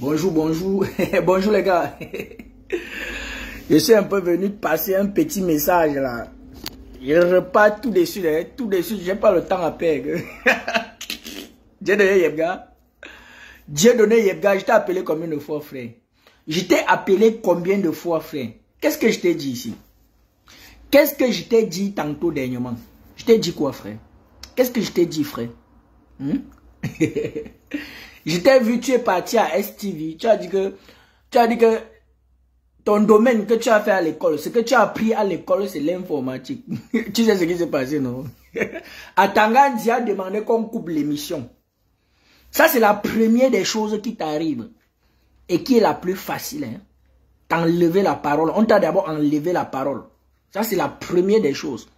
Bonjour, bonjour. Bonjour les gars. Je suis un peu venu passer un petit message là. Je repars tout de suite, hein. Tout de suite, j'ai pas le temps à perdre. Dieu donné Yebga. Dieu donné Yebga, je t'ai appelé combien de fois, frère? Je t'ai appelé combien de fois, frère? Qu'est-ce que je t'ai dit ici? Qu'est-ce que je t'ai dit tantôt dernièrement? Je t'ai dit quoi, frère? Qu'est-ce que je t'ai dit, frère? Je t'ai vu, tu es parti à STV. Tu as dit que ton domaine que tu as fait à l'école, ce que tu as appris à l'école, c'est l'informatique. Tu sais ce qui s'est passé, non? Atangandi a demandé qu'on coupe l'émission. Ça, c'est la première des choses qui t'arrivent. Et qui est la plus facile. Hein? T'enlever la parole. On t'a d'abord enlevé la parole. Ça, c'est la première des choses.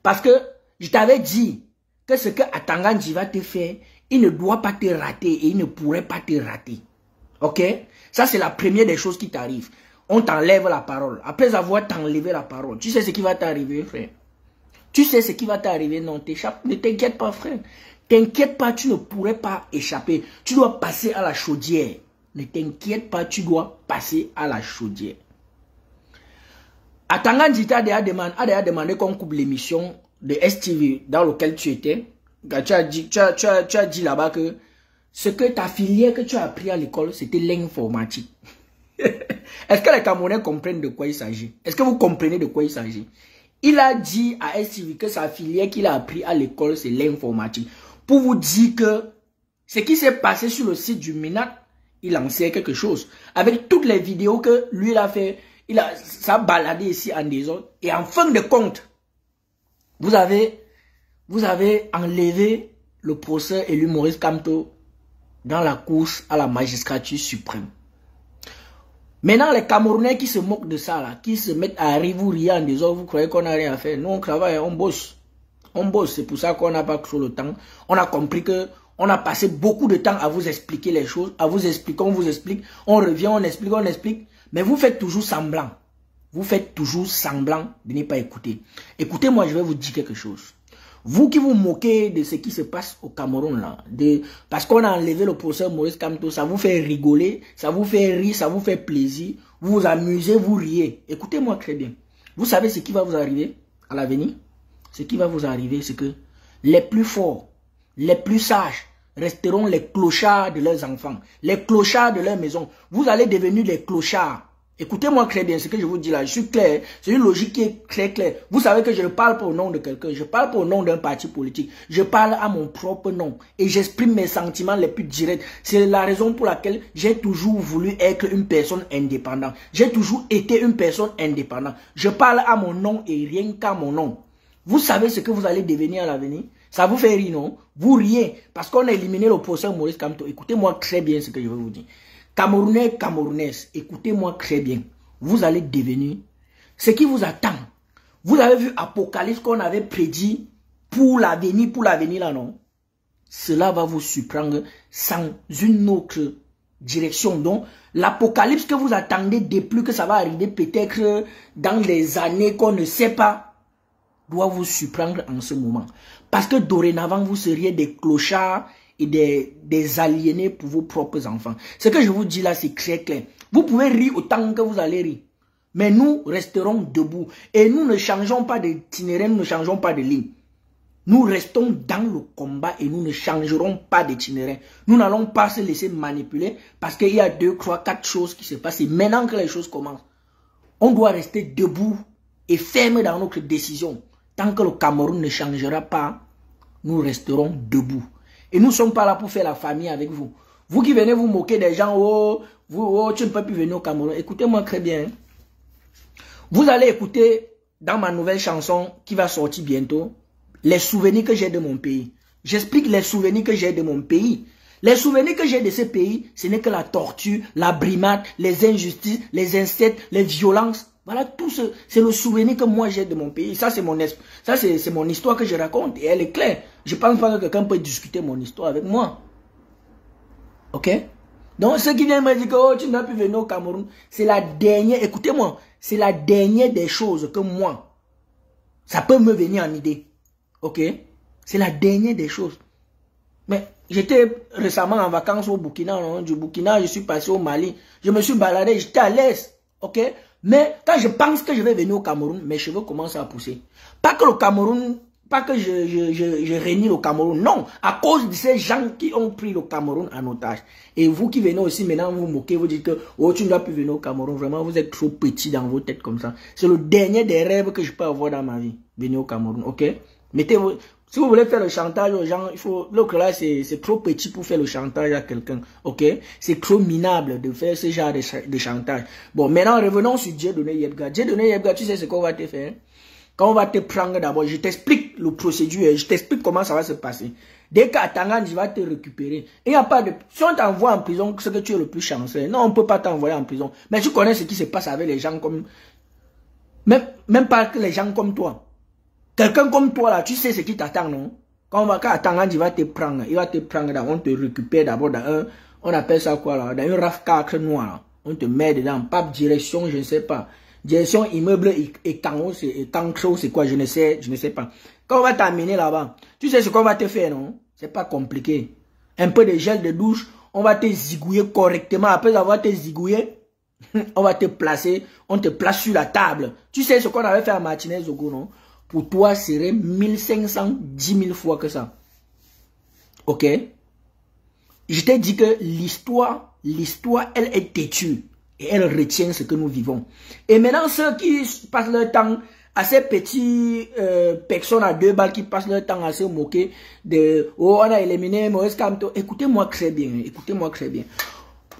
Parce que je t'avais dit que ce que Atangandi va te faire, il ne doit pas te rater et il ne pourrait pas te rater. Ok? Ça, c'est la première des choses qui t'arrivent. On t'enlève la parole. Après avoir t'enlevé la parole, tu sais ce qui va t'arriver, frère? Tu sais ce qui va t'arriver? Non, t'échappes. Ne t'inquiète pas, frère. T'inquiète pas, tu ne pourrais pas échapper. Tu dois passer à la chaudière. Ne t'inquiète pas, tu dois passer à la chaudière. Atangandi a déjà demandé qu'on coupe l'émission de STV dans laquelle tu étais. Tu as dit là-bas que ce que ta filière que tu as appris à l'école, c'était l'informatique. Est-ce que les Camerounais comprennent de quoi il s'agit? Est-ce que vous comprenez de quoi il s'agit? Il a dit à STV que sa filière qu'il a appris à l'école, c'est l'informatique. Pour vous dire que ce qui s'est passé sur le site du MINAC, il en sait quelque chose. Avec toutes les vidéos que lui il a fait, ça a baladé ici en désordre. Et en fin de compte, vous avez enlevé le procès élu Maurice Kamto dans la course à la magistrature suprême. Maintenant, les Camerounais qui se moquent de ça, là, qui se mettent à rire, vous riez en désordre, vous croyez qu'on n'a rien à faire. Nous, on travaille, on bosse. On bosse, c'est pour ça qu'on n'a pas trop le temps. On a compris que on a passé beaucoup de temps à vous expliquer les choses, à vous expliquer, on vous explique, on revient, on explique. Mais vous faites toujours semblant. Vous faites toujours semblant de ne pas écouter. Écoutez, moi, je vais vous dire quelque chose. Vous qui vous moquez de ce qui se passe au Cameroun, là, parce qu'on a enlevé le professeur Maurice Kamto, ça vous fait rigoler, ça vous fait rire, ça vous fait plaisir, vous vous amusez, vous riez. Écoutez-moi très bien. Vous savez ce qui va vous arriver à l'avenir? Ce qui va vous arriver, c'est que les plus forts, les plus sages resteront les clochards de leurs enfants, les clochards de leur maison. Vous allez devenir les clochards. Écoutez-moi très bien ce que je vous dis là, je suis clair, c'est une logique qui est très claire. Vous savez que je ne parle pas au nom de quelqu'un, je parle pas au nom d'un parti politique, je parle à mon propre nom et j'exprime mes sentiments les plus directs. C'est la raison pour laquelle j'ai toujours voulu être une personne indépendante. J'ai toujours été une personne indépendante. Je parle à mon nom et rien qu'à mon nom. Vous savez ce que vous allez devenir à l'avenir? Ça vous fait rire, non? Vous riez parce qu'on a éliminé le professeur Maurice Kamto. Écoutez-moi très bien ce que je vais vous dire. Camerounais, Camerounaises, écoutez-moi très bien. Vous allez devenir ce qui vous attend. Vous avez vu Apocalypse qu'on avait prédit pour l'avenir là, non? Cela va vous surprendre sans une autre direction. Donc, l'Apocalypse que vous attendez depuis que ça va arriver peut-être dans les années qu'on ne sait pas, doit vous surprendre en ce moment. Parce que dorénavant, vous seriez des clochards et des aliénés pour vos propres enfants. Ce que je vous dis là, c'est très clair. Vous pouvez rire autant que vous allez rire. Mais nous resterons debout. Et nous ne changeons pas d'itinéraire, nous ne changeons pas de ligne. Nous restons dans le combat et nous ne changerons pas d'itinéraire. Nous n'allons pas se laisser manipuler parce qu'il y a 2, 3, 4 choses qui se passent. Et maintenant que les choses commencent, on doit rester debout et ferme dans notre décision. Tant que le Cameroun ne changera pas, nous resterons debout. Et nous ne sommes pas là pour faire la famille avec vous. Vous qui venez vous moquer des gens, tu ne peux plus venir au Cameroun. Écoutez-moi très bien. Vous allez écouter dans ma nouvelle chanson qui va sortir bientôt, les souvenirs que j'ai de mon pays. J'explique les souvenirs que j'ai de mon pays. Les souvenirs que j'ai de ce pays, ce n'est que la torture, la brimade, les injustices, les incestes, les violences. Voilà, tout ce, c'est le souvenir que moi j'ai de mon pays. Ça, c'est mon histoire que je raconte et elle est claire. Je ne pense pas que quelqu'un peut discuter mon histoire avec moi. Ok? Donc, ceux qui viennent me dire que oh, tu n'as plus venir au Cameroun, c'est la dernière, écoutez-moi, c'est la dernière des choses que moi, ça peut me venir en idée. Ok? C'est la dernière des choses. Mais j'étais récemment en vacances au Burkina, non? Du Burkina, je suis passé au Mali. Je me suis baladé, j'étais à l'aise, ok? Mais quand je pense que je vais venir au Cameroun, mes cheveux commencent à pousser. Pas que le Cameroun, pas que je réunis le Cameroun, non. À cause de ces gens qui ont pris le Cameroun en otage. Et vous qui venez aussi maintenant vous moquez, vous dites que oh, tu ne dois plus venir au Cameroun. Vraiment, vous êtes trop petit dans vos têtes comme ça. C'est le dernier des rêves que je peux avoir dans ma vie. Venir au Cameroun, ok? Mettez-vous... Si vous voulez faire le chantage aux gens, il faut... L'autre là, c'est trop petit pour faire le chantage à quelqu'un. Ok? C'est trop minable de faire ce genre de chantage. Bon, maintenant, revenons sur Dieudonné Yebga. Dieudonné Yebga, tu sais ce qu'on va te faire? Quand on va te prendre d'abord, je t'explique le procédure, je t'explique comment ça va se passer. Dès qu'à Tangan, je vais te récupérer. Il n'y a pas de... Si on t'envoie en prison, c'est que tu es le plus chanceux. Non, on ne peut pas t'envoyer en prison. Mais tu connais ce qui se passe avec les gens comme... Même pas que les gens comme toi. Quelqu'un comme toi là, tu sais ce qui t'attend, non? Quand on va attendre, il va te prendre, on te récupère d'abord dans un, on appelle ça quoi là, dans une RAV4 noire. On te met dedans, pape direction, je ne sais pas. Direction immeuble et Cancro, c'est quoi, je ne sais pas. Quand on va t'amener là-bas, tu sais ce qu'on va te faire, non? C'est pas compliqué. Un peu de gel de douche, on va te zigouiller correctement. Après avoir te zigouillé, on va te placer, on te place sur la table. Tu sais ce qu'on avait fait à Martinez Zogo, non? Pour toi, serait 1500, 10 000 fois que ça. Ok? Je t'ai dit que l'histoire, elle est têtue. Et elle retient ce que nous vivons. Et maintenant, ceux qui passent leur temps, à ces petits personnes à 2 balles qui passent leur temps à se moquer de « Oh, on a éliminé Maurice Kamto ». Écoutez-moi très bien, écoutez-moi très bien.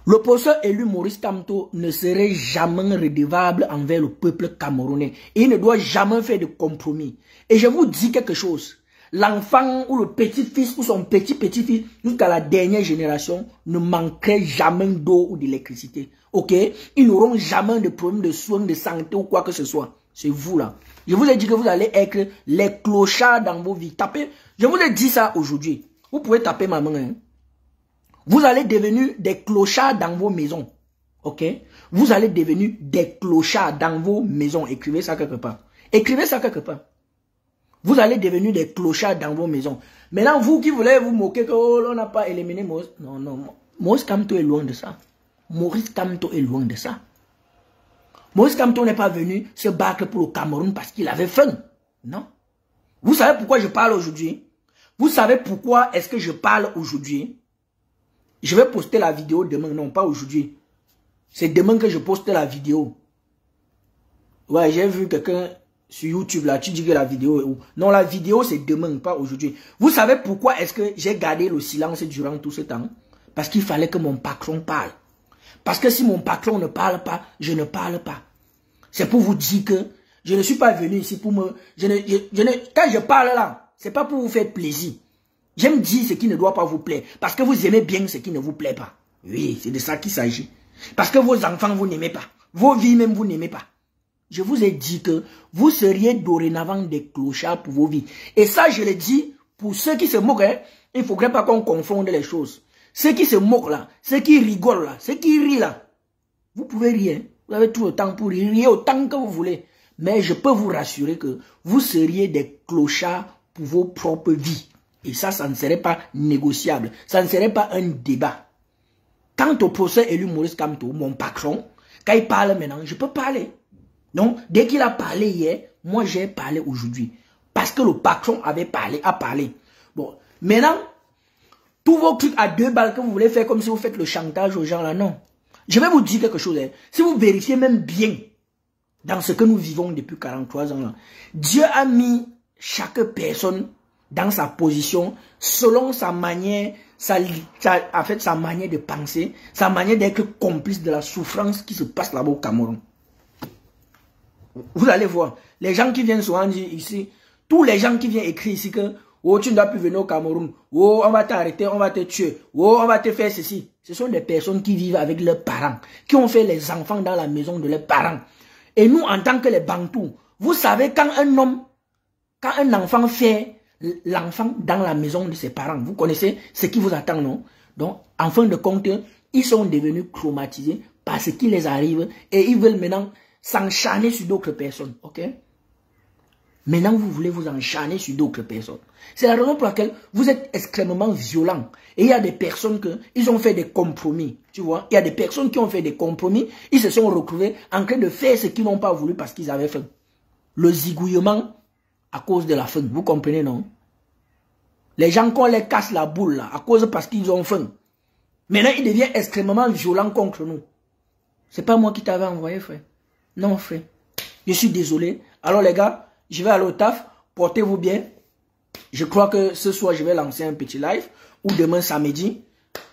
L'opposant élu Maurice Kamto ne serait jamais redevable envers le peuple camerounais. Et il ne doit jamais faire de compromis. Et je vous dis quelque chose. L'enfant ou le petit-fils ou son petit-petit-fils, jusqu'à la dernière génération, ne manquerait jamais d'eau ou d'électricité. Ok? Ils n'auront jamais de problème de soins, de santé ou quoi que ce soit. C'est vous là. Je vous ai dit que vous allez être les clochards dans vos vies. Tapez. Je vous ai dit ça aujourd'hui. Vous pouvez taper ma main. Hein? Vous allez devenir des clochards dans vos maisons. Ok? Vous allez devenir des clochards dans vos maisons. Écrivez ça quelque part. Écrivez ça quelque part. Vous allez devenir des clochards dans vos maisons. Maintenant, vous qui voulez vous moquer que oh, on n'a pas éliminé Maurice. Non, non. Maurice Kamto est loin de ça. Maurice Kamto est loin de ça. Maurice Kamto n'est pas venu se battre pour le Cameroun parce qu'il avait faim. Non. Vous savez pourquoi je parle aujourd'hui? Vous savez pourquoi est-ce que je parle aujourd'hui? Je vais poster la vidéo demain. Non, pas aujourd'hui. C'est demain que je poste la vidéo. Ouais, j'ai vu quelqu'un sur YouTube là. Tu dis que la vidéo est où? Non, la vidéo c'est demain, pas aujourd'hui. Vous savez pourquoi est-ce que j'ai gardé le silence durant tout ce temps? Parce qu'il fallait que mon patron parle. Parce que si mon patron ne parle pas, je ne parle pas. C'est pour vous dire que je ne suis pas venu ici pour me... quand je parle là, c'est pas pour vous faire plaisir. J'aime dire ce qui ne doit pas vous plaire. Parce que vous aimez bien ce qui ne vous plaît pas. Oui, c'est de ça qu'il s'agit. Parce que vos enfants, vous n'aimez pas. Vos vies même, vous n'aimez pas. Je vous ai dit que vous seriez dorénavant des clochards pour vos vies. Et ça, je le dis pour ceux qui se moquent. Hein, il ne faudrait pas qu'on confonde les choses. Ceux qui se moquent là, ceux qui rigolent là, ceux qui rient là. Vous pouvez rire. Hein. Vous avez tout le temps pour rire autant que vous voulez. Mais je peux vous rassurer que vous seriez des clochards pour vos propres vies. Et ça ne serait pas négociable. Ça ne serait pas un débat. Quant au procès élu Maurice Kamto, mon patron, quand il parle maintenant, je peux parler. Donc, dès qu'il a parlé hier, moi j'ai parlé aujourd'hui. Parce que le patron avait parlé, a parlé. Bon, maintenant, tous vos trucs à 2 balles que vous voulez faire comme si vous faites le chantage aux gens là, non. Je vais vous dire quelque chose. Hein. Si vous vérifiez même bien dans ce que nous vivons depuis 43 ans là, Dieu a mis chaque personne dans sa position, selon sa manière, sa manière de penser, sa manière d'être complice de la souffrance qui se passe là-bas au Cameroun. Vous allez voir, les gens qui viennent souvent dire ici, tous les gens qui viennent écrire ici que oh, tu ne dois plus venir au Cameroun, oh, on va t'arrêter, on va te tuer, oh, on va te faire ceci. Ce sont des personnes qui vivent avec leurs parents, qui ont fait les enfants dans la maison de leurs parents. Et nous, en tant que les Bantous, vous savez, quand un enfant fait l'enfant dans la maison de ses parents, vous connaissez ce qui vous attend, non? Donc, en fin de compte, ils sont devenus traumatisés par ce qui les arrive et ils veulent maintenant s'encharner sur d'autres personnes, ok? Maintenant, vous voulez vous encharner sur d'autres personnes. C'est la raison pour laquelle vous êtes extrêmement violent. Et il y a des personnes qui ont fait des compromis. Tu vois, il y a des personnes qui ont fait des compromis. Ils se sont retrouvés en train de faire ce qu'ils n'ont pas voulu parce qu'ils avaient faim. Le zigouillement à cause de la faim. Vous comprenez, non? Les gens qu'on les casse la boule là, à cause parce qu'ils ont faim. Maintenant, ils deviennent extrêmement violents contre nous. C'est pas moi qui t'avais envoyé, frère. Non, frère. Je suis désolé. Alors les gars, je vais aller au taf. Portez-vous bien. Je crois que ce soir, je vais lancer un petit live. Ou demain samedi.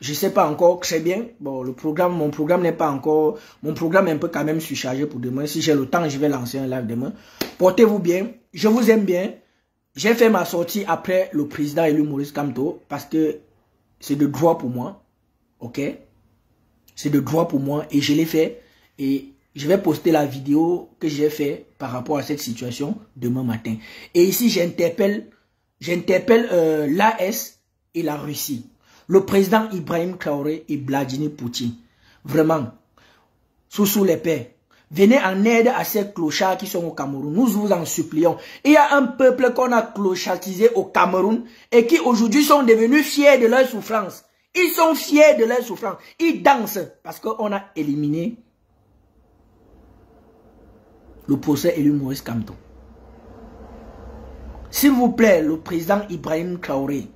Je ne sais pas encore très bien. Bon, mon programme n'est pas encore... Mon programme est un peu quand même surchargé pour demain. Si j'ai le temps, je vais lancer un live demain. Portez-vous bien. Je vous aime bien. J'ai fait ma sortie après le président élu Maurice Kamto. Parce que c'est de droit pour moi. Ok? C'est de droit pour moi. Et je l'ai fait. Et je vais poster la vidéo que j'ai fait par rapport à cette situation demain matin. Et ici, j'interpelle l'AS et la Russie. Le président Ibrahim Traoré et Vladimir Poutine. Vraiment, sous les paix. Venez en aide à ces clochards qui sont au Cameroun. Nous vous en supplions. Il y a un peuple qu'on a clochartisé au Cameroun et qui aujourd'hui sont devenus fiers de leur souffrance. Ils sont fiers de leur souffrance. Ils dansent parce qu'on a éliminé le procès élu Maurice Kamto. S'il vous plaît, le président Ibrahim Traoré,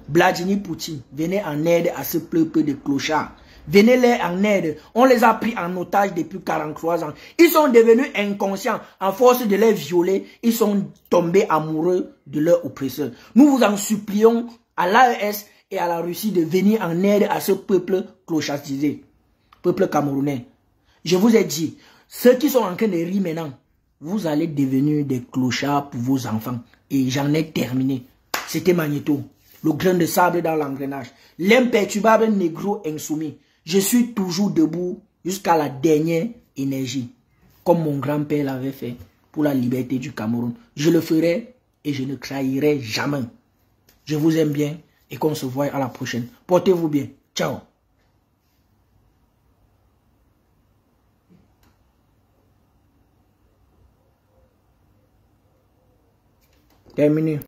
Vladimir Poutine, venez en aide à ce peuple de clochards. Venez-les en aide. On les a pris en otage depuis 43 ans. Ils sont devenus inconscients. À force de les violer, ils sont tombés amoureux de leur oppresseur. Nous vous en supplions à l'AES et à la Russie de venir en aide à ce peuple clochartisé. Peuple camerounais. Je vous ai dit, ceux qui sont en train de rire maintenant, vous allez devenir des clochards pour vos enfants. Et j'en ai terminé. C'était Magneto. Le grain de sable dans l'engrenage. L'imperturbable négro insoumis. Je suis toujours debout jusqu'à la dernière énergie. Comme mon grand-père l'avait fait pour la liberté du Cameroun. Je le ferai et je ne trahirai jamais. Je vous aime bien et qu'on se voit à la prochaine. Portez-vous bien. Ciao. Terminé.